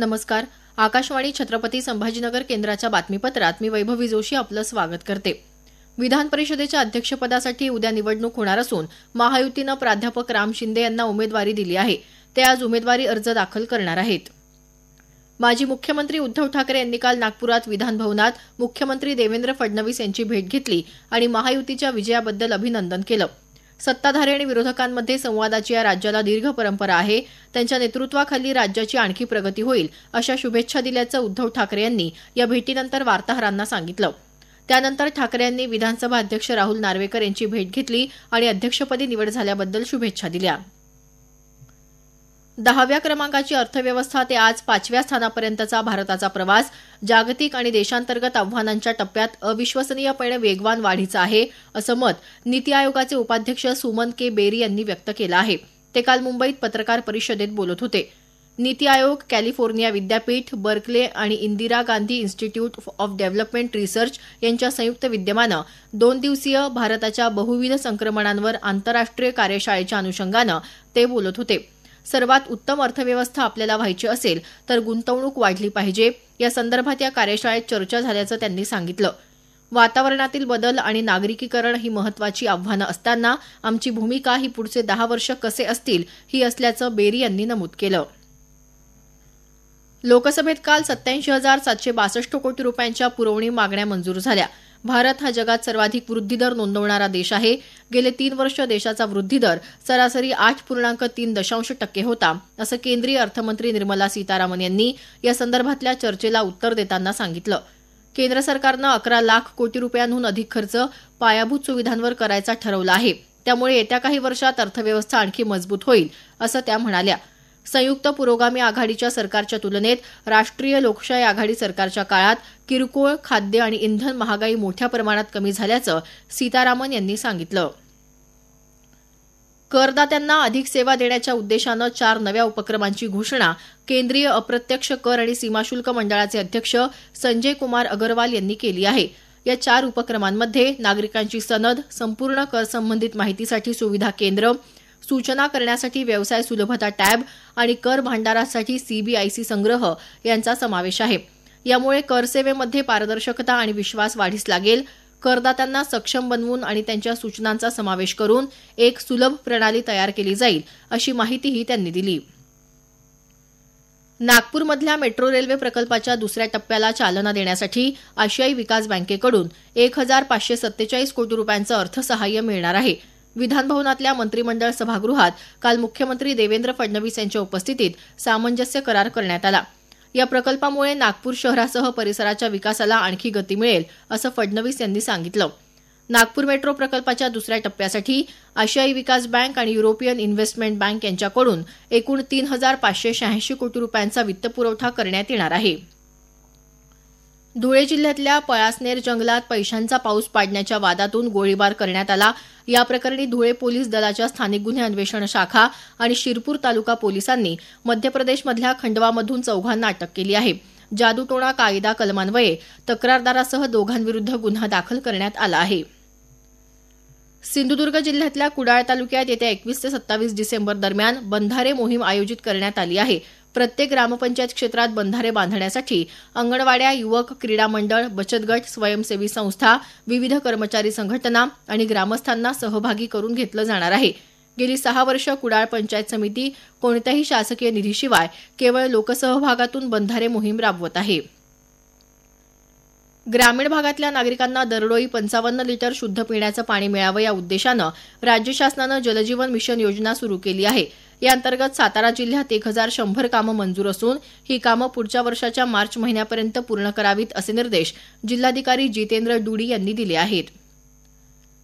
नमस्कार. आकाशवाणी छत्रपती संभाजीनगर केंद्राच्या बातमीपत्रात मी वैभवी जोशी आपलं स्वागत करते. विधान परिषदेच्या अध्यक्षपदासाठी उद्या निवडणूक होणार असून महायुतीनं प्राध्यापक राम शिंदे यांना उमेदवारी दिली आहे. ते आज उमेदवारी अर्ज दाखल करणार आहेत. माजी मुख्यमंत्री उद्धव ठाकरे यांनी काल नागपुरात विधान भवनात मुख्यमंत्री देवेंद्र फडणवीस यांची भेट घेतली आणि महायुतीच्या विजयाबद्दल अभिनंदन केलं. सत्ताधारी आणि विरोधकांमध्ये संवादाची या राज्याला दीर्घ परंपरा आहे. त्यांच्या नेतृत्वाखाली राज्याची आणखी प्रगती होईल अशा शुभेच्छा दिल्याचं उद्धव ठाकरे यांनी या भेटीनंतर वार्ताहरांना सांगितलं. त्यानंतर ठाकरे यांनी विधानसभा अध्यक्ष राहुल नार्वेकर यांची भेट घेतली आणि अध्यक्षपदी निवड झाल्याबद्दल शुभेच्छा दिल्या. 10व्या क्रमांकाची अर्थव्यवस्था ते आज 5व्या स्थानापर्यंतचा भारताचा प्रवास जागतिक आणि देशांतर्गत आव्हानांच्या टप्प्यात अविश्वसनीयपणे वेगवान वाढीचा आहे, असं मत नीती आयोगाचे उपाध्यक्ष सुमन के बेरी यांनी व्यक्त केलं आहे. ते काल मुंबईत पत्रकार परिषदेत बोलत होते. नीती आयोग, कॅलिफोर्निया विद्यापीठ, बर्कले आणि Indira Gandhi institute of development research यांच्या संयुक्त विद्यमानं 2 दिवसीय भारताच्या बहुविध संक्रमणांवर आंतरराष्ट्रीय कार्यशाळेच्या अनुषंगानं ते बोलत होते. सर्वात उत्तम अर्थव्यवस्था आपल्याला व्हायची असेल तर गुंतवणूक वाढली पाहिजे, या संदर्भात या कार्यशाळेत चर्चा झाल्याचं त्यांनी सांगितलं. वातावरणातील बदल आणि नागरिकीकरण ही महत्वाची आव्हानं असताना आमची भूमिका ही पुढचे 10 वर्ष कसे असतील ही असल्याचं बेरी यांनी नमूद केलं. लोकसभेत काल 87,762 कोटी रुपयांच्या पुरवणी मागण्या मंजूर झाल्या. भारत हा जगात सर्वाधिक वृद्धिदर नोंदवणारा देश आहे. गेले 3 वर्ष देशाचा वृद्धिदर सरासरी 8.3% होता, असं केंद्रीय अर्थमंत्री निर्मला सीतारामन यांनी या संदर्भातल्या चर्चेला उत्तर देताना सांगितलं. केंद्र सरकारनं 11 लाख कोटी रुपयांहून अधिक खर्च पायाभूत सुविधांवर करायचा ठरवला आहे. त्यामुळे येत्या काही वर्षात अर्थव्यवस्था आणखी मजबूत होईल, असं त्या म्हणाल्या. संयुक्त पुरोगामी आघाडीच्या सरकारच्या तुलनेत राष्ट्रीय लोकशाही आघाडी सरकारच्या काळात किरकोळ, खाद्य आणि इंधन महागाई मोठ्या प्रमाणात कमी झाल्याचं सीतारामन यांनी सांगितलं. करदात्यांना अधिक सेवा देण्याच्या उद्देशानं 4 नव्या उपक्रमांची घोषणा केंद्रीय अप्रत्यक्ष कर आणि सीमाशुल्क मंडळाचे अध्यक्ष संजय कुमार अगरवाल यांनी केली आहे. या 4 उपक्रमांमध्ये नागरिकांची सनद, संपूर्ण कर संबंधित माहितीसाठी सुविधा केंद्र, सूचना करण्यासाठी व्यवसाय सुलभता टॅब आणि कर भांडारासाठी सीबीआयसी संग्रह यांचा समावेश आहे. यामुळे करसेवेमध्ये पारदर्शकता आणि विश्वास वाढीस लागेल. करदात्यांना सक्षम बनवून आणि त्यांच्या सूचनांचा समावेश करून एक सुलभ प्रणाली तयार केली जाईल, अशी माहितीही त्यांनी दिली. नागपूरमधल्या मेट्रो रेल्वे प्रकल्पाच्या दुसऱ्या टप्प्याला चालना देण्यासाठी आशियाई विकास बँकेकडून 1,547 कोटी रुपयांचं अर्थसहाय्य मिळणार आहे. विधानभवनातल्या मंत्रिमंडळ सभागृहात काल मुख्यमंत्री देवेंद्र फडणवीस यांच्या उपस्थितीत सामंजस्य करार करण्यात आला. या प्रकल्पामुळे नागपूर शहरासह परिसराच्या विकासाला आणखी गती मिळेल, असं फडणवीस यांनी सांगितलं. नागपूर मेट्रो प्रकल्पाच्या दुसऱ्या टप्प्यासाठी आशियाई विकास बँक आणि युरोपियन इन्व्हेस्टमेंट बँक यांच्याकडून एकूण 3,586 कोटी रुपयांचा वित्तपुरवठा करण्यात येणार आहे. धुळे जिल्ह्यातल्या पळासनेर जंगलात पैशांचा पाऊस पाडण्याच्या वादातून गोळीबार करण्यात आला. या प्रकरणी धुळे पोलीस दलाच्या स्थानिक गुन्हे अन्वेषण शाखा आणि शिरपूर तालुका पोलिसांनी मध्य प्रदेशमधल्या खंडवामधून 4घांना अटक केली आहे. जादूटोणा कायदा कलमान्वये तक्रारदारासह 2घांविरुद्ध गुन्हा दाखल करण्यात आला आहे. सिंधुदुर्ग जिल्ह्यातल्या कुडाळ तालुक्यात येत्या 21 ते 27 डिसेंबर दरम्यान बंधारे मोहीम आयोजित करण्यात आली आहे. प्रत्येक ग्रामपंचायत क्षेत्रात बंधारे बांधण्यासाठी अंगणवाड्या, युवक, क्रीडा मंडळ, बचत गट, स्वयंसेवी संस्था, विविध कर्मचारी संघटना आणि ग्रामस्थांना सहभागी करून घेतलं जाणार आहे. गेली 6 वर्ष कुडाळ पंचायत समिती कोणत्याही शासकीय निधीशिवाय केवळ लोकसहभागातून बंधारे मोहीम राबवत आहे. ग्रामीण भागातल्या नागरिकांना दरडोई 55 लिटर शुद्ध पिण्याचं पाणी मिळावं या उद्देशानं राज्य शासनानं जलजीवन मिशन योजना सुरू केली आहे. या अंतर्गत सातारा जिल्ह्यात 1,100 कामं मंजूर असून ही कामं पुढच्या वर्षाच्या मार्च महिन्यापर्यंत पूर्ण करावीत, असे निर्देश जिल्हाधिकारी जितेंद्र डुडी यांनी दिले आहेत.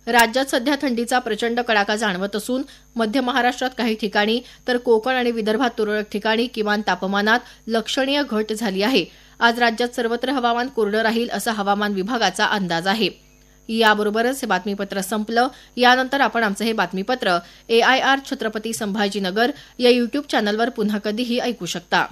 राज्यात सध्या थंडीचा प्रचंड कडाका जाणवत असून मध्य महाराष्ट्रात काही ठिकाणी तर कोकण आणि विदर्भात तुरळक ठिकाणी किमान तापमानात लक्षणीय घट झाली आहे. आज राज्यात सर्वत्र हवामान कोरडं राहील, असा हवामान विभागाचा अंदाज आहे. याबरोबरच हे बातमीपत्र संपलं. यानंतर आपण आमचं हे बातमीपत्र AIR छत्रपती संभाजीनगर या YouTube चॅनलवर पुन्हा कधीही ऐकू शकता.